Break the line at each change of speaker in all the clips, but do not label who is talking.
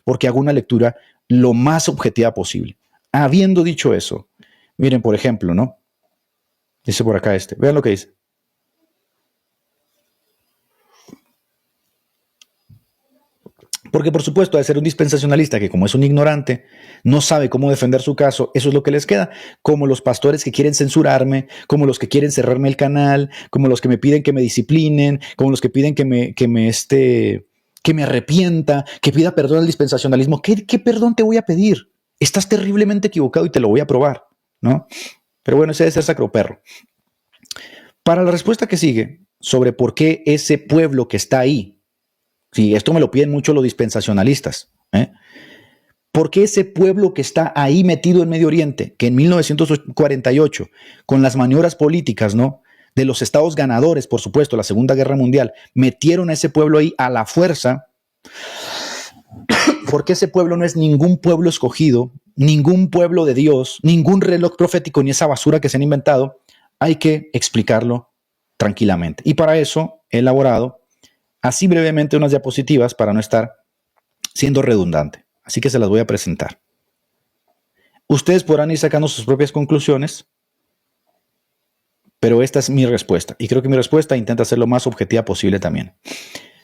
porque hago una lectura lo más objetiva posible. Habiendo dicho eso, miren, por ejemplo, ¿no? Dice por acá vean lo que dice. Porque por supuesto, de ser un dispensacionalista que como es un ignorante, no sabe cómo defender su caso, eso es lo que les queda. Como los pastores que quieren censurarme, como los que quieren cerrarme el canal, como los que me piden que me disciplinen, como los que piden que me arrepienta, que pida perdón al dispensacionalismo. ¿Qué perdón te voy a pedir? Estás terriblemente equivocado y te lo voy a probar, ¿no? Pero bueno, ese debe ser sacroperro. Para la respuesta que sigue sobre por qué ese pueblo que está ahí, sí, esto me lo piden mucho los dispensacionalistas, ¿por qué ese pueblo que está ahí metido en Medio Oriente, que en 1948, con las maniobras políticas, ¿no?, de los estados ganadores, por supuesto, la Segunda Guerra Mundial, metieron a ese pueblo ahí a la fuerza? Porque ese pueblo no es ningún pueblo escogido, ningún pueblo de Dios, ningún reloj profético, ni esa basura que se han inventado. Hay que explicarlo tranquilamente. Y para eso he elaborado así brevemente unas diapositivas para no estar siendo redundante. Así que se las voy a presentar. Ustedes podrán ir sacando sus propias conclusiones, pero esta es mi respuesta. Y creo que mi respuesta intenta ser lo más objetiva posible también.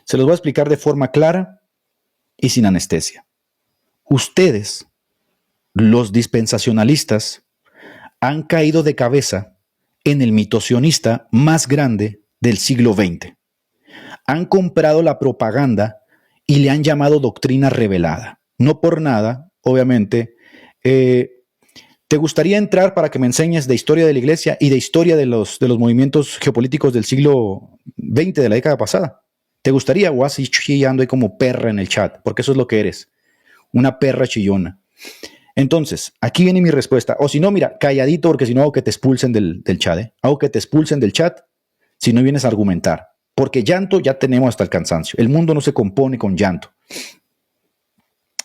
Se los voy a explicar de forma clara y sin anestesia. Ustedes, los dispensacionalistas, han caído de cabeza en el mito sionista más grande del siglo XX. Han comprado la propaganda y le han llamado doctrina revelada. No por nada, obviamente. ¿Te gustaría entrar para que me enseñes de historia de la iglesia y de historia de los movimientos geopolíticos del siglo XX, de la década pasada? ¿Te gustaría? O así chillando ahí como perra en el chat, porque eso es lo que eres, una perra chillona. Entonces, aquí viene mi respuesta. O si no, mira, calladito, porque si no hago que te expulsen del chat. Hago que te expulsen del chat si no vienes a argumentar. Porque llanto ya tenemos hasta el cansancio. El mundo no se compone con llanto.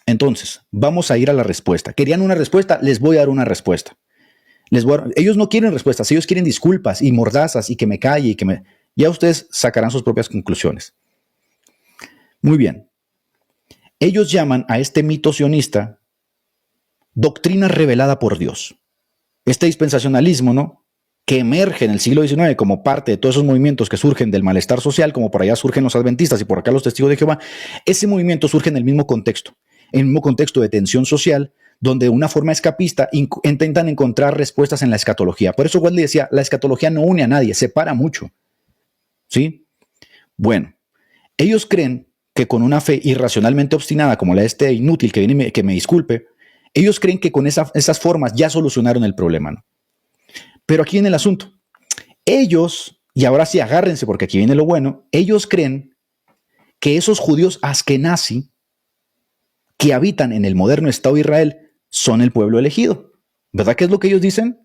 Entonces, vamos a ir a la respuesta. ¿Querían una respuesta? Les voy a dar una respuesta. Ellos no quieren respuestas, ellos quieren disculpas y mordazas y que me calle y que me... Ya ustedes sacarán sus propias conclusiones. Muy bien. Ellos llaman a este mito sionista doctrina revelada por Dios. Este dispensacionalismo, ¿no?, que emerge en el siglo XIX como parte de todos esos movimientos que surgen del malestar social, como por allá surgen los adventistas y por acá los testigos de Jehová, ese movimiento surge en el mismo contexto de tensión social, donde de una forma escapista intentan encontrar respuestas en la escatología. Por eso Wesley decía, la escatología no une a nadie, separa mucho. ¿Sí? Bueno, ellos creen que con una fe irracionalmente obstinada, como la de este inútil que viene que me disculpe, ellos creen que con esas formas ya solucionaron el problema, ¿no? Pero aquí viene el asunto. Ellos, y ahora sí agárrense porque aquí viene lo bueno, ellos creen que esos judíos askenazi que habitan en el moderno Estado de Israel son el pueblo elegido. ¿Verdad que es lo que ellos dicen?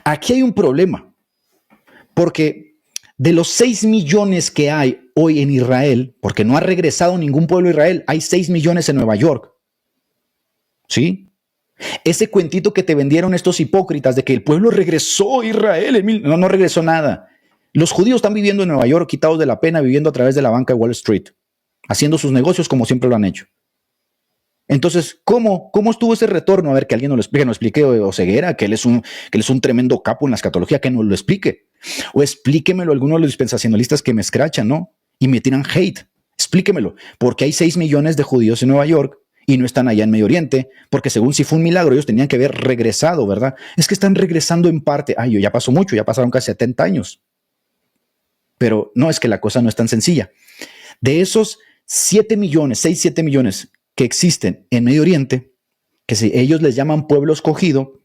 Aquí hay un problema, porque de los 6 millones que hay hoy en Israel, porque no ha regresado ningún pueblo de Israel, hay 6 millones en Nueva York. ¿Sí? Ese cuentito que te vendieron estos hipócritas de que el pueblo regresó a Israel, no regresó nada. Los judíos están viviendo en Nueva York, quitados de la pena, viviendo a través de la banca de Wall Street, haciendo sus negocios como siempre lo han hecho. Entonces, ¿cómo estuvo ese retorno? A ver, que alguien nos lo explique, o Ceguera, que él es un tremendo capo en la escatología, que nos lo explique. O explíquemelo a alguno de los dispensacionalistas que me escrachan, ¿no? Y me tiran hate. Explíquemelo. Porque hay 6 millones de judíos en Nueva York y no están allá en Medio Oriente, porque según si fue un milagro, ellos tenían que haber regresado, ¿verdad? Es que están regresando en parte. Ay, ya pasó mucho, ya pasaron casi 70 años. Pero no, es que la cosa no es tan sencilla. De esos 7 millones, 6, 7 millones que existen en Medio Oriente, que si ellos les llaman pueblo escogido,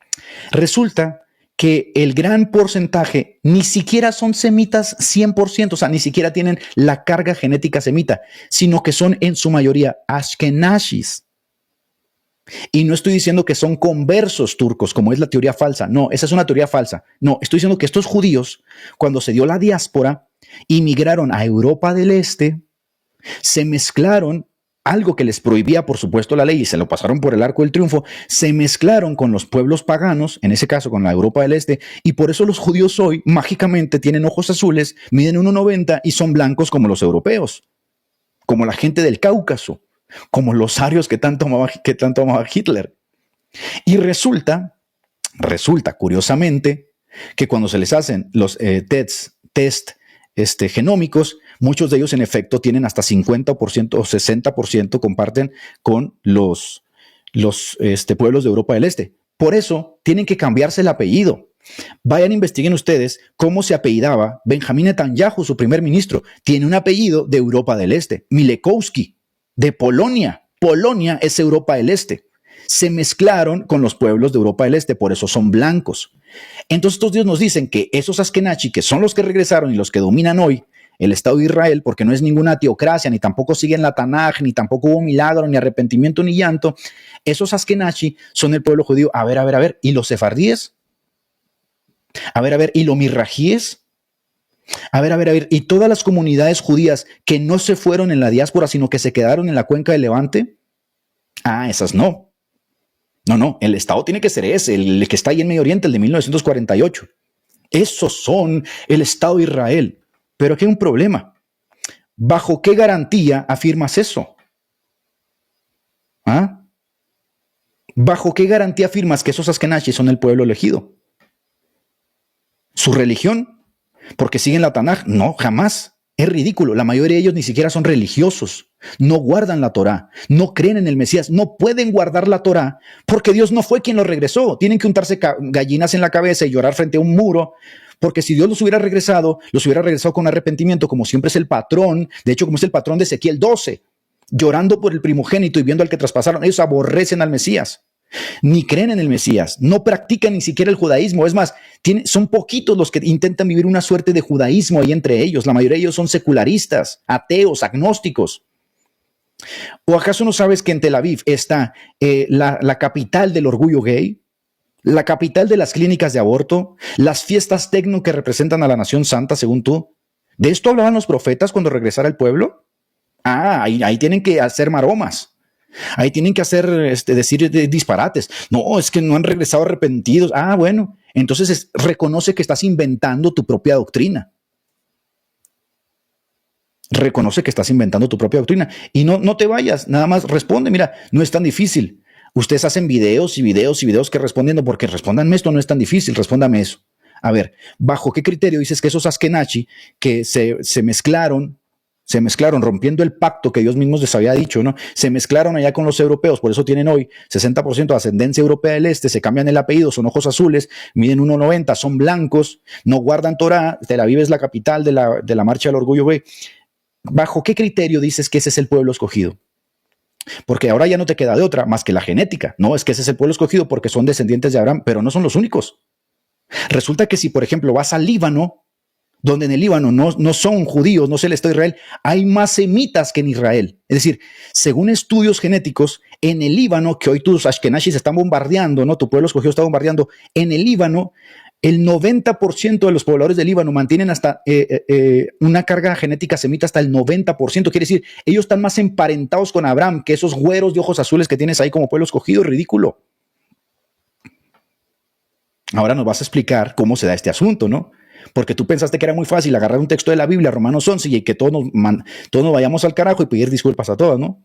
resulta que el gran porcentaje ni siquiera son semitas 100%, o sea, ni siquiera tienen la carga genética semita, sino que son en su mayoría ashkenazis. Y no estoy diciendo que son conversos turcos, como es la teoría falsa. No, esa es una teoría falsa. No, estoy diciendo que estos judíos, cuando se dio la diáspora, inmigraron a Europa del Este, se mezclaron, algo que les prohibía, por supuesto, la ley, y se lo pasaron por el arco del triunfo, se mezclaron con los pueblos paganos, en ese caso con la Europa del Este, y por eso los judíos hoy, mágicamente, tienen ojos azules, miden 1,90 y son blancos como los europeos, como la gente del Cáucaso. como los arios que tanto amaba Hitler. Y resulta curiosamente, que cuando se les hacen los test genómicos, muchos de ellos en efecto tienen hasta 50% o 60% comparten con los pueblos de Europa del Este. Por eso tienen que cambiarse el apellido. Vayan, investiguen ustedes cómo se apellidaba Benjamín Netanyahu, su primer ministro. Tiene un apellido de Europa del Este. Milekowski, de Polonia. Polonia es Europa del Este. Se mezclaron con los pueblos de Europa del Este, por eso son blancos. Entonces estos dios nos dicen que esos Ashkenazi, que son los que regresaron y los que dominan hoy el Estado de Israel, porque no es ninguna teocracia, ni tampoco siguen la Tanaj, ni tampoco hubo milagro, ni arrepentimiento, ni llanto, esos Ashkenazi son el pueblo judío. A ver, ¿y los sefardíes? A ver, ¿y los mirrajíes? A ver, ¿y todas las comunidades judías que no se fueron en la diáspora, sino que se quedaron en la cuenca del Levante? Ah, esas no. No, el Estado tiene que ser ese, el que está ahí en Medio Oriente, el de 1948. Esos son el Estado de Israel. Pero aquí hay un problema. ¿Bajo qué garantía afirmas eso? ¿Ah? ¿Bajo qué garantía afirmas que esos Ashkenazis son el pueblo elegido? ¿Su religión? ¿Porque siguen la Tanaj? No, jamás. Es ridículo. La mayoría de ellos ni siquiera son religiosos. No guardan la Torá. No creen en el Mesías. No pueden guardar la Torá porque Dios no fue quien los regresó. Tienen que untarse gallinas en la cabeza y llorar frente a un muro. Porque si Dios los hubiera regresado con arrepentimiento, como siempre es el patrón. De hecho, como es el patrón de Ezequiel 12. Llorando por el primogénito y viendo al que traspasaron. Ellos aborrecen al Mesías. Ni creen en el Mesías, no practican ni siquiera el judaísmo. Es más, son poquitos los que intentan vivir una suerte de judaísmo ahí entre ellos. La mayoría de ellos son secularistas, ateos, agnósticos. ¿O acaso no sabes que en Tel Aviv está la capital del orgullo gay? La capital de las clínicas de aborto, las fiestas tecno que representan a la nación santa, según tú. ¿De esto hablaban los profetas cuando regresara el pueblo? Ah, ahí tienen que hacer maromas. Ahí tienen que decir disparates. No, es que no han regresado arrepentidos. Ah, bueno, entonces reconoce que estás inventando tu propia doctrina. Reconoce que estás inventando tu propia doctrina. Y no te vayas, nada más responde. Mira, no es tan difícil. Ustedes hacen videos que respondiendo, porque respóndanme esto, no es tan difícil, respóndame eso. A ver, ¿bajo qué criterio dices que esos Ashkenazi que se mezclaron rompiendo el pacto que Dios mismo les había dicho, ¿no? Se mezclaron allá con los europeos, por eso tienen hoy 60% de ascendencia europea del Este, se cambian el apellido, son ojos azules, miden 1,90, son blancos, no guardan Torah, Tel Aviv es la capital de la marcha del orgullo gay. ¿Bajo qué criterio dices que ese es el pueblo escogido? Porque ahora ya no te queda de otra más que la genética. No, es que ese es el pueblo escogido porque son descendientes de Abraham, pero no son los únicos. Resulta que si, por ejemplo, vas al Líbano, donde en el Líbano no son judíos, no es el Estado de Israel, hay más semitas que en Israel. Es decir, según estudios genéticos, en el Líbano, que hoy tus Ashkenazis están bombardeando, ¿no? Tu pueblo escogido está bombardeando, en el Líbano, el 90% de los pobladores del Líbano mantienen hasta una carga genética semita hasta el 90%. Quiere decir, ellos están más emparentados con Abraham que esos güeros de ojos azules que tienes ahí como pueblo escogido. Ridículo. Ahora nos vas a explicar cómo se da este asunto, ¿no? Porque tú pensaste que era muy fácil agarrar un texto de la Biblia, Romanos 11, y que todos nos vayamos al carajo y pedir disculpas a todos, ¿no?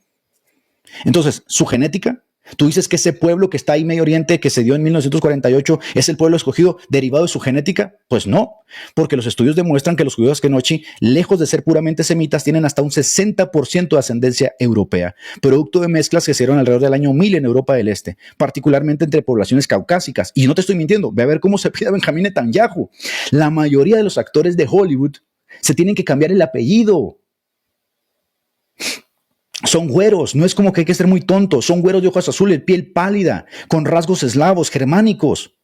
Entonces, su genética, tú dices que ese pueblo que está ahí en Medio Oriente, que se dio en 1948, es el pueblo escogido derivado de su genética. Pues no, porque los estudios demuestran que los judíos ashkenazí, lejos de ser puramente semitas, tienen hasta un 60% de ascendencia europea, producto de mezclas que se dieron alrededor del año 1000 en Europa del Este, particularmente entre poblaciones caucásicas. Y no te estoy mintiendo, ve a ver cómo se pide a Benjamín Netanyahu. La mayoría de los actores de Hollywood se tienen que cambiar el apellido. Son güeros, no es como que hay que ser muy tonto, son güeros de ojos azules, piel pálida, con rasgos eslavos, germánicos.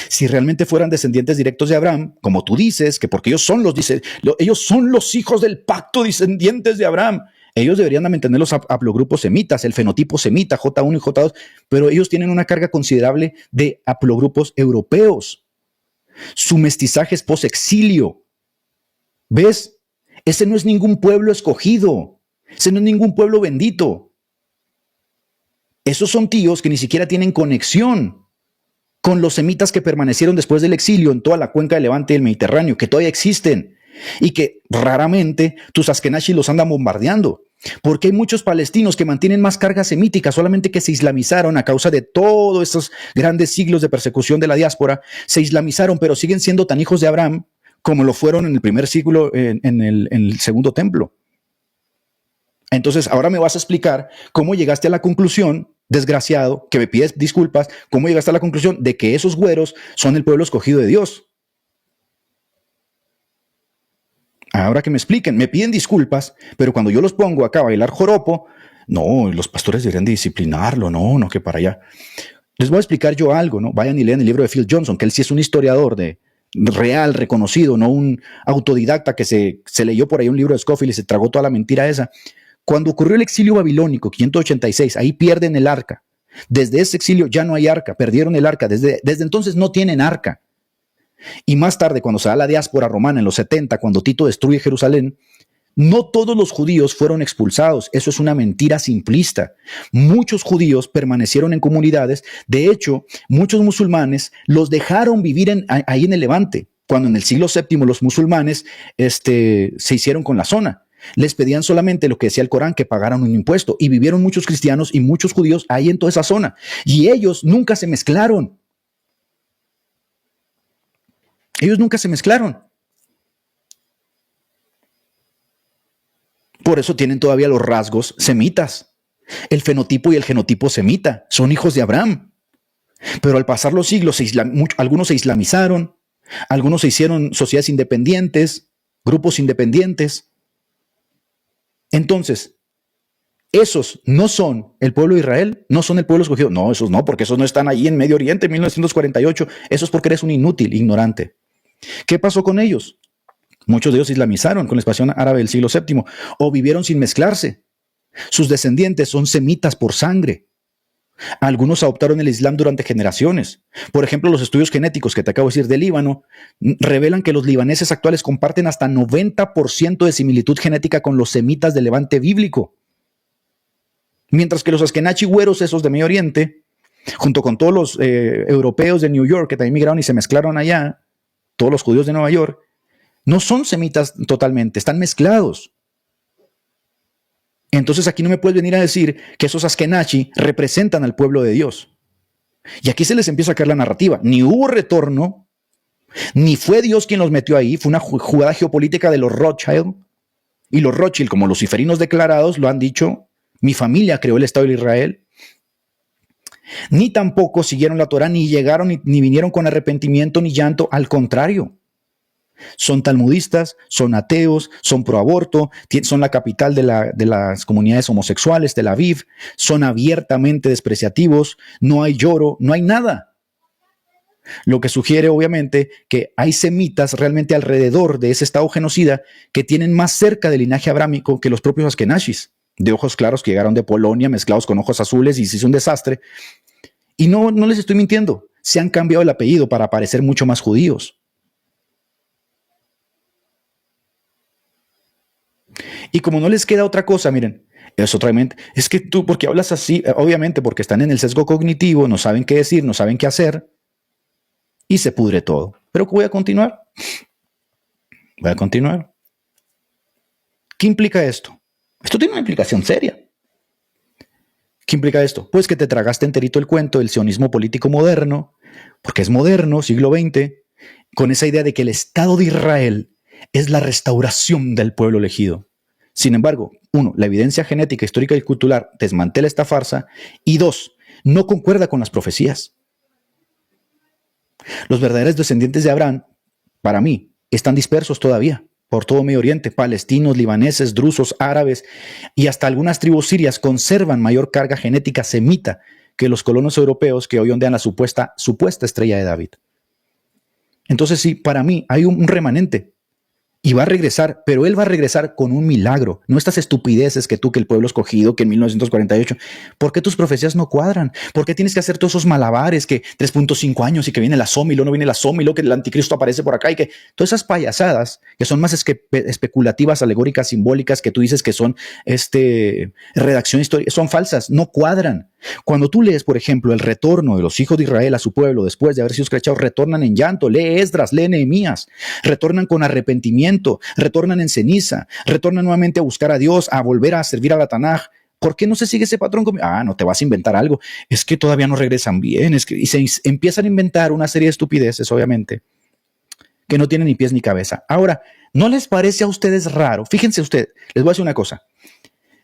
Si realmente fueran descendientes directos de Abraham, como tú dices, que porque ellos son los hijos del pacto descendientes de Abraham, ellos deberían mantener los haplogrupos semitas, el fenotipo semita, J1 y J2, pero ellos tienen una carga considerable de haplogrupos europeos. Su mestizaje es posexilio. ¿Ves? Ese no es ningún pueblo escogido. Ese no es ningún pueblo bendito. Esos son tíos que ni siquiera tienen conexión con los semitas que permanecieron después del exilio en toda la cuenca del Levante y el Mediterráneo, que todavía existen y que raramente tus Ashkenazis los andan bombardeando. Porque hay muchos palestinos que mantienen más carga semítica, solamente que se islamizaron a causa de todos estos grandes siglos de persecución de la diáspora. Se islamizaron, pero siguen siendo tan hijos de Abraham como lo fueron en el primer siglo, en el segundo templo. Entonces, ahora me vas a explicar cómo llegaste a la conclusión, desgraciado, que me pides disculpas, cómo llegaste a la conclusión de que esos güeros son el pueblo escogido de Dios. Ahora que me expliquen, me piden disculpas, pero cuando yo los pongo acá a bailar joropo, no, los pastores deberían de disciplinarlo, no, que para allá. Les voy a explicar yo algo, ¿no? Vayan y lean el libro de Phil Johnson, que él sí es un historiador de real, reconocido, no un autodidacta que se leyó por ahí un libro de Scofield y se tragó toda la mentira esa. Cuando ocurrió el exilio babilónico, 586, ahí pierden el arca. Desde ese exilio ya no hay arca, perdieron el arca, desde entonces no tienen arca. Y más tarde, cuando se da la diáspora romana en los 70, cuando Tito destruye Jerusalén, no todos los judíos fueron expulsados. Eso es una mentira simplista. Muchos judíos permanecieron en comunidades. De hecho, muchos musulmanes los dejaron vivir ahí en el Levante, cuando en el siglo VII los musulmanes se hicieron con la zona. Les pedían solamente lo que decía el Corán, que pagaran un impuesto. Y vivieron muchos cristianos y muchos judíos ahí en toda esa zona. Y ellos nunca se mezclaron. Ellos nunca se mezclaron. Por eso tienen todavía los rasgos semitas. El fenotipo y el genotipo semita son hijos de Abraham. Pero al pasar los siglos, algunos se islamizaron, algunos se hicieron sociedades independientes, grupos independientes. Entonces, esos no son el pueblo de Israel, no son el pueblo escogido. No, esos no, porque esos no están allí en Medio Oriente en 1948. Eso es porque eres un inútil, ignorante. ¿Qué pasó con ellos? Muchos de ellos se islamizaron con la expansión árabe del siglo VII o vivieron sin mezclarse. Sus descendientes son semitas por sangre. Algunos adoptaron el Islam durante generaciones. Por ejemplo, los estudios genéticos que te acabo de decir de Líbano revelan que los libaneses actuales comparten hasta 90% de similitud genética con los semitas del Levante bíblico. Mientras que los askenachi güeros, esos de Medio Oriente, junto con todos los europeos de New York que también migraron y se mezclaron allá, todos los judíos de Nueva York, no son semitas totalmente, están mezclados. Entonces aquí no me puedes venir a decir que esos askenachi representan al pueblo de Dios. Y aquí se les empieza a caer la narrativa. Ni hubo retorno, ni fue Dios quien los metió ahí, fue una jugada geopolítica de los Rothschild. Y los Rothschild, como luciferinos declarados, lo han dicho, mi familia creó el Estado de Israel. Ni tampoco siguieron la Torah, ni llegaron, ni vinieron con arrepentimiento, ni llanto. Al contrario, son talmudistas, son ateos, son pro aborto, son la capital de las comunidades homosexuales, Tel Aviv, son abiertamente despreciativos, no hay lloro, no hay nada. Lo que sugiere, obviamente, que hay semitas realmente alrededor de ese estado genocida que tienen más cerca del linaje abrámico que los propios askenazis, de ojos claros que llegaron de Polonia, mezclados con ojos azules y se hizo un desastre. Y no les estoy mintiendo, se han cambiado el apellido para parecer mucho más judíos. Y como no les queda otra cosa, miren, es que tú, ¿por qué hablas así? Obviamente porque están en el sesgo cognitivo, no saben qué decir, no saben qué hacer, y se pudre todo. Pero voy a continuar. Voy a continuar. ¿Qué implica esto? Esto tiene una implicación seria. ¿Qué implica esto? Pues que te tragaste enterito el cuento del sionismo político moderno, porque es moderno, siglo XX, con esa idea de que el Estado de Israel es la restauración del pueblo elegido. Sin embargo, uno, la evidencia genética, histórica y cultural desmantela esta farsa, y dos, no concuerda con las profecías. Los verdaderos descendientes de Abraham, para mí, están dispersos todavía por todo Medio Oriente. Palestinos, libaneses, drusos, árabes y hasta algunas tribus sirias conservan mayor carga genética semita que los colonos europeos que hoy ondean la supuesta estrella de David. Entonces sí, para mí hay un remanente y va a regresar, pero él va a regresar con un milagro. No estas estupideces que el pueblo escogido, que en 1948. ¿Por qué tus profecías no cuadran? ¿Por qué tienes que hacer todos esos malabares que 3.5 años y que viene la SOM y luego no viene la SOM y luego que el anticristo aparece por acá y que todas esas payasadas que son más especulativas, alegóricas, simbólicas, que tú dices que son redacción histórica, son falsas, no cuadran. Cuando tú lees, por ejemplo, el retorno de los hijos de Israel a su pueblo después de haber sido escrachados, retornan en llanto, lee Esdras, lee Nehemías, retornan con arrepentimiento, retornan en ceniza, retornan nuevamente a buscar a Dios, a volver a servir a la Tanaj. ¿Por qué no se sigue ese patrón? No te vas a inventar algo, es que todavía no regresan bien, y se empiezan a inventar una serie de estupideces, obviamente, que no tienen ni pies ni cabeza. Ahora, ¿no les parece a ustedes raro? Fíjense ustedes, les voy a decir una cosa.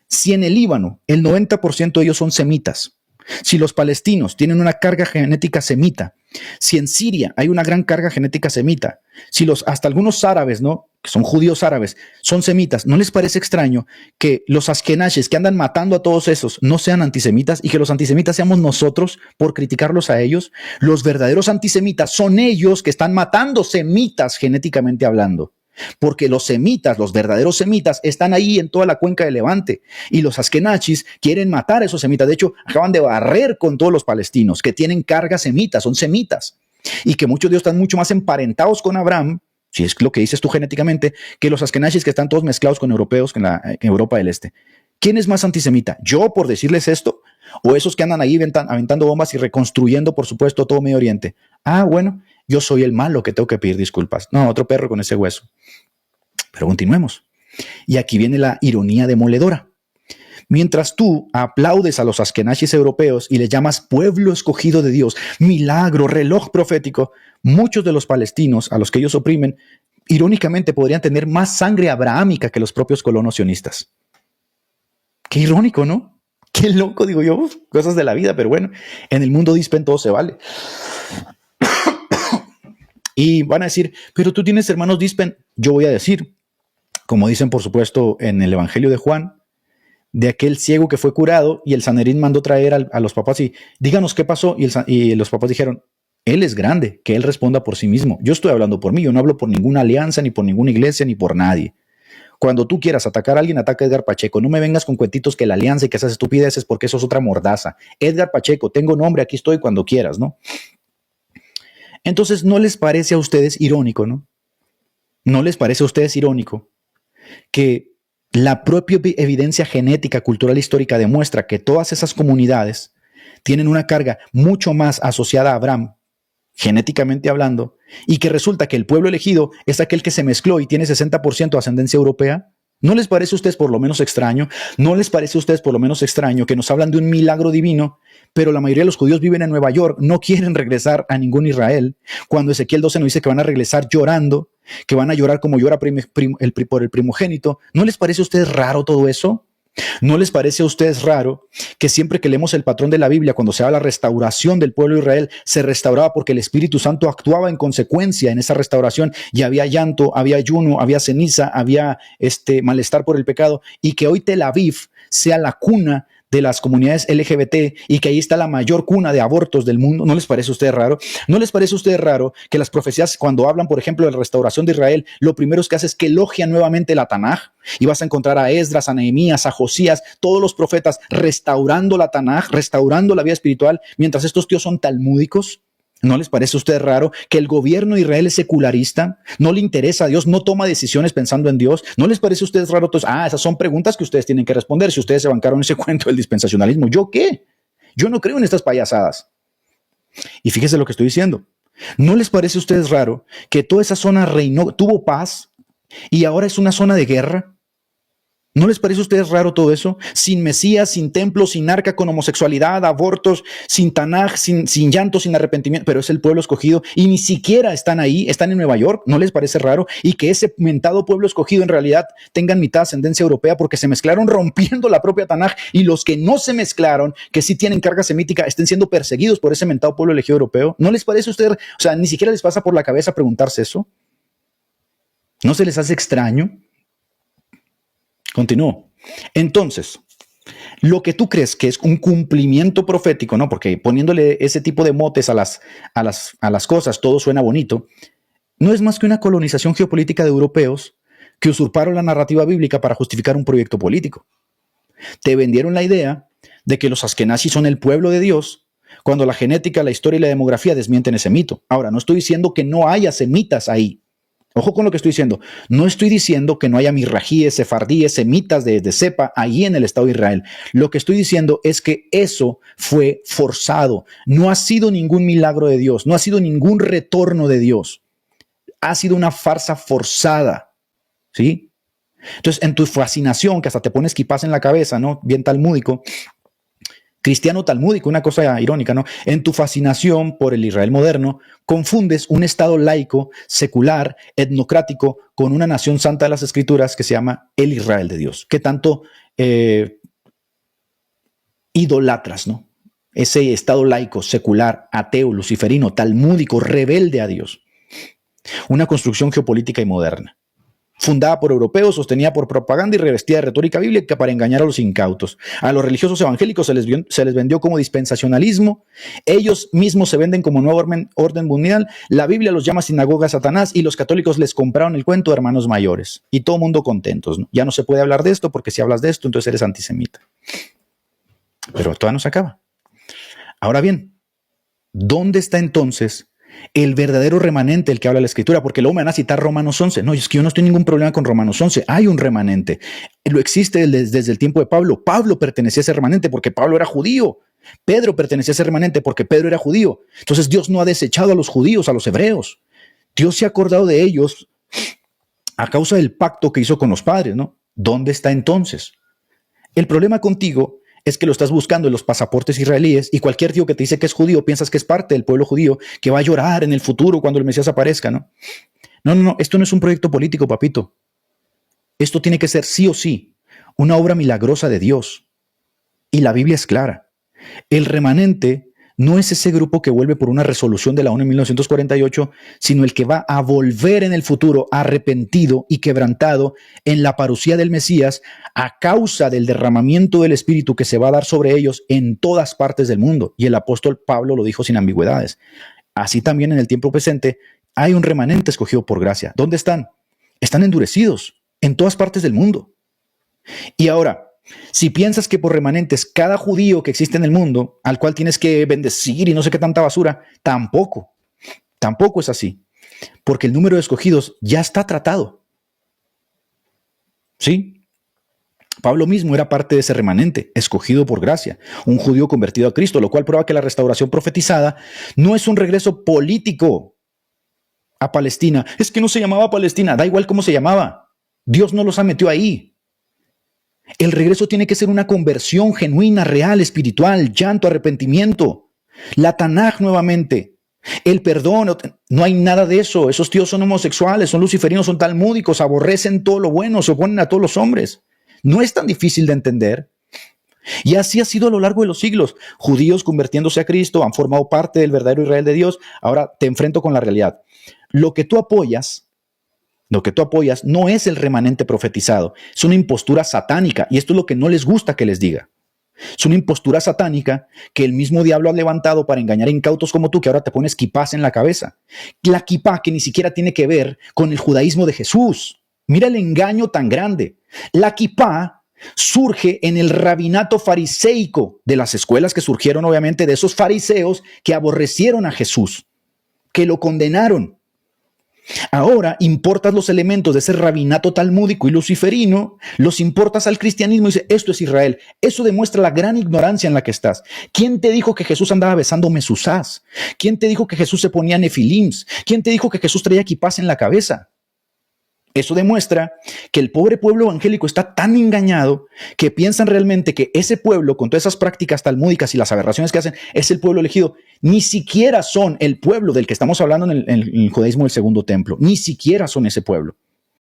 Si en el Líbano el 90% de ellos son semitas, si los palestinos tienen una carga genética semita, si en Siria hay una gran carga genética semita, si hasta algunos árabes, ¿no?, que son judíos árabes, son semitas, ¿no les parece extraño que los askenazis que andan matando a todos esos no sean antisemitas y que los antisemitas seamos nosotros por criticarlos a ellos? Los verdaderos antisemitas son ellos que están matando semitas genéticamente hablando. Porque los semitas, los verdaderos semitas, están ahí en toda la cuenca de Levante y los askenazis quieren matar a esos semitas. De hecho, acaban de barrer con todos los palestinos que tienen carga semita, son semitas, y que muchos de ellos están mucho más emparentados con Abraham, si es lo que dices tú genéticamente, que los askenazis que están todos mezclados con europeos en Europa del Este. ¿Quién es más antisemita? ¿Yo por decirles esto? ¿O esos que andan ahí aventando bombas y reconstruyendo, por supuesto, todo Medio Oriente? Bueno, yo soy el malo que tengo que pedir disculpas. No, otro perro con ese hueso. Pero continuemos. Y aquí viene la ironía demoledora. Mientras tú aplaudes a los askenazis europeos y les llamas pueblo escogido de Dios, milagro, reloj profético, muchos de los palestinos a los que ellos oprimen, irónicamente podrían tener más sangre abrahámica que los propios colonos sionistas. Qué irónico, ¿no? Qué loco, digo yo, cosas de la vida, pero bueno, en el mundo dispen todo se vale. Y van a decir, pero tú tienes hermanos dispen. Yo voy a decir, como dicen por supuesto en el Evangelio de Juan, de aquel ciego que fue curado y el Sanedrín mandó traer a los papás y díganos qué pasó, y los papás dijeron, él es grande, que él responda por sí mismo. Yo estoy hablando por mí, yo no hablo por ninguna alianza, ni por ninguna iglesia, ni por nadie. Cuando tú quieras atacar a alguien, ataca a Edgar Pacheco. No me vengas con cuentitos que la alianza y que esas estupideces, porque eso es otra mordaza. Edgar Pacheco, tengo nombre, aquí estoy cuando quieras, ¿no? Entonces, ¿no les parece a ustedes irónico, no? ¿No les parece a ustedes irónico que la propia evidencia genética, cultural, histórica demuestra que todas esas comunidades tienen una carga mucho más asociada a Abraham, genéticamente hablando, y que resulta que el pueblo elegido es aquel que se mezcló y tiene 60% de ascendencia europea? ¿No les parece a ustedes por lo menos extraño? ¿No les parece a ustedes por lo menos extraño que nos hablan de un milagro divino, pero la mayoría de los judíos viven en Nueva York, no quieren regresar a ningún Israel? Cuando Ezequiel 12 nos dice que van a regresar llorando, que van a llorar como llora por el primogénito. ¿No les parece a ustedes raro todo eso? ¿No les parece a ustedes raro que siempre que leemos el patrón de la Biblia, cuando se habla de la restauración del pueblo de Israel, se restauraba porque el Espíritu Santo actuaba en consecuencia en esa restauración y había llanto, había ayuno, había ceniza, había malestar por el pecado, y que hoy Tel Aviv sea la cuna de las comunidades LGBT y que ahí está la mayor cuna de abortos del mundo? ¿No les parece a ustedes raro? ¿No les parece a ustedes raro que las profecías, cuando hablan, por ejemplo, de la restauración de Israel, lo primero que hace es que elogian nuevamente la Tanaj? Y vas a encontrar a Esdras, a Nehemías, a Josías, todos los profetas restaurando la Tanaj, restaurando la vida espiritual, mientras estos tíos son talmúdicos. ¿No les parece a ustedes raro que el gobierno de Israel es secularista? ¿No le interesa a Dios? ¿No toma decisiones pensando en Dios? ¿No les parece a ustedes raro? Entonces, esas son preguntas que ustedes tienen que responder si ustedes se bancaron ese cuento del dispensacionalismo. ¿Yo qué? Yo no creo en estas payasadas. Y fíjese lo que estoy diciendo. ¿No les parece a ustedes raro que toda esa zona tuvo paz y ahora es una zona de guerra? ¿No les parece a ustedes raro todo eso? Sin Mesías, sin templo, sin arca, con homosexualidad, abortos, sin Tanaj, sin llanto, sin arrepentimiento, pero es el pueblo escogido y ni siquiera están ahí, están en Nueva York. ¿No les parece raro? Y que ese mentado pueblo escogido en realidad tengan mitad ascendencia europea porque se mezclaron rompiendo la propia Tanaj, y los que no se mezclaron, que sí tienen carga semítica, estén siendo perseguidos por ese mentado pueblo elegido europeo. ¿No les parece a ustedes? O sea, ni siquiera les pasa por la cabeza preguntarse eso. ¿No se les hace extraño? Continúo. Entonces, lo que tú crees que es un cumplimiento profético, ¿no? Porque poniéndole ese tipo de motes a las cosas, todo suena bonito, no es más que una colonización geopolítica de europeos que usurparon la narrativa bíblica para justificar un proyecto político. Te vendieron la idea de que los askenazis son el pueblo de Dios, cuando la genética, la historia y la demografía desmienten ese mito. Ahora, no estoy diciendo que no haya semitas ahí. Ojo con lo que estoy diciendo. No estoy diciendo que no haya mirrajíes, sefardíes, semitas de cepa ahí en el Estado de Israel. Lo que estoy diciendo es que eso fue forzado. No ha sido ningún milagro de Dios. No ha sido ningún retorno de Dios. Ha sido una farsa forzada. ¿Sí? Entonces, en tu fascinación, que hasta te pones quipás en la cabeza, ¿no? Bien talmúdico, cristiano talmúdico, una cosa irónica, ¿no? En tu fascinación por el Israel moderno, confundes un Estado laico, secular, etnocrático, con una nación santa de las Escrituras que se llama el Israel de Dios. Que tanto idolatras, ¿no? Ese Estado laico, secular, ateo, luciferino, talmúdico, rebelde a Dios. Una construcción geopolítica y moderna, fundada por europeos, sostenida por propaganda y revestida de retórica bíblica para engañar a los incautos. A los religiosos evangélicos se les vendió como dispensacionalismo, ellos mismos se venden como nuevo orden mundial, la Biblia los llama sinagoga de Satanás y los católicos les compraron el cuento de hermanos mayores. Y todo mundo contentos, ¿no? Ya no se puede hablar de esto porque si hablas de esto, entonces eres antisemita. Pero todavía no se acaba. Ahora bien, ¿dónde está entonces el verdadero remanente del que habla la Escritura? Porque luego me van a citar Romanos 11. No, es que yo no estoy ningún problema con Romanos 11. Hay un remanente. Lo existe desde el tiempo de Pablo. Pablo pertenecía a ese remanente porque Pablo era judío. Pedro pertenecía a ese remanente porque Pedro era judío. Entonces Dios no ha desechado a los judíos, a los hebreos. Dios se ha acordado de ellos a causa del pacto que hizo con los padres, ¿no? ¿Dónde está entonces? El problema contigo es que lo estás buscando en los pasaportes israelíes y cualquier tío que te dice que es judío, piensas que es parte del pueblo judío, que va a llorar en el futuro cuando el Mesías aparezca, ¿no? No, esto no es un proyecto político, papito. Esto tiene que ser sí o sí una obra milagrosa de Dios. Y la Biblia es clara. El remanente no es ese grupo que vuelve por una resolución de la ONU en 1948, sino el que va a volver en el futuro arrepentido y quebrantado en la parucía del Mesías a causa del derramamiento del Espíritu que se va a dar sobre ellos en todas partes del mundo. Y el apóstol Pablo lo dijo sin ambigüedades. Así también en el tiempo presente hay un remanente escogido por gracia. ¿Dónde están? Están endurecidos en todas partes del mundo. Y ahora, si piensas que por remanentes cada judío que existe en el mundo, al cual tienes que bendecir y no sé qué tanta basura, tampoco es así, porque el número de escogidos ya está tratado. ¿Sí? Pablo mismo era parte de ese remanente, escogido por gracia, un judío convertido a Cristo, lo cual prueba que la restauración profetizada no es un regreso político a Palestina. Es que no se llamaba Palestina, da igual cómo se llamaba. Dios no los metió ahí. El regreso tiene que ser una conversión genuina, real, espiritual, llanto, arrepentimiento. La Tanaj nuevamente. El perdón, no hay nada de eso. Esos tíos son homosexuales, son luciferinos, son talmúdicos, aborrecen todo lo bueno, se oponen a todos los hombres. No es tan difícil de entender. Y así ha sido a lo largo de los siglos. Judíos convirtiéndose a Cristo, han formado parte del verdadero Israel de Dios. Ahora te enfrento con la realidad. Lo que tú apoyas no es el remanente profetizado, es una impostura satánica, y esto es lo que no les gusta que les diga. Es una impostura satánica que el mismo diablo ha levantado para engañar a incautos como tú, que ahora te pones quipás en la cabeza. La quipá que ni siquiera tiene que ver con el judaísmo de Jesús. Mira el engaño tan grande. La quipá surge en el rabinato fariseico de las escuelas que surgieron obviamente de esos fariseos que aborrecieron a Jesús, que lo condenaron. Ahora importas los elementos de ese rabinato talmúdico y luciferino, los importas al cristianismo y dices, esto es Israel. Eso demuestra la gran ignorancia en la que estás. ¿Quién te dijo que Jesús andaba besando mesuzás? ¿Quién te dijo que Jesús se ponía nefilims? ¿Quién te dijo que Jesús traía quipás en la cabeza? Eso demuestra que el pobre pueblo evangélico está tan engañado que piensan realmente que ese pueblo, con todas esas prácticas talmúdicas y las aberraciones que hacen, es el pueblo elegido. Ni siquiera son el pueblo del que estamos hablando en el judaísmo del segundo templo. Ni siquiera son ese pueblo.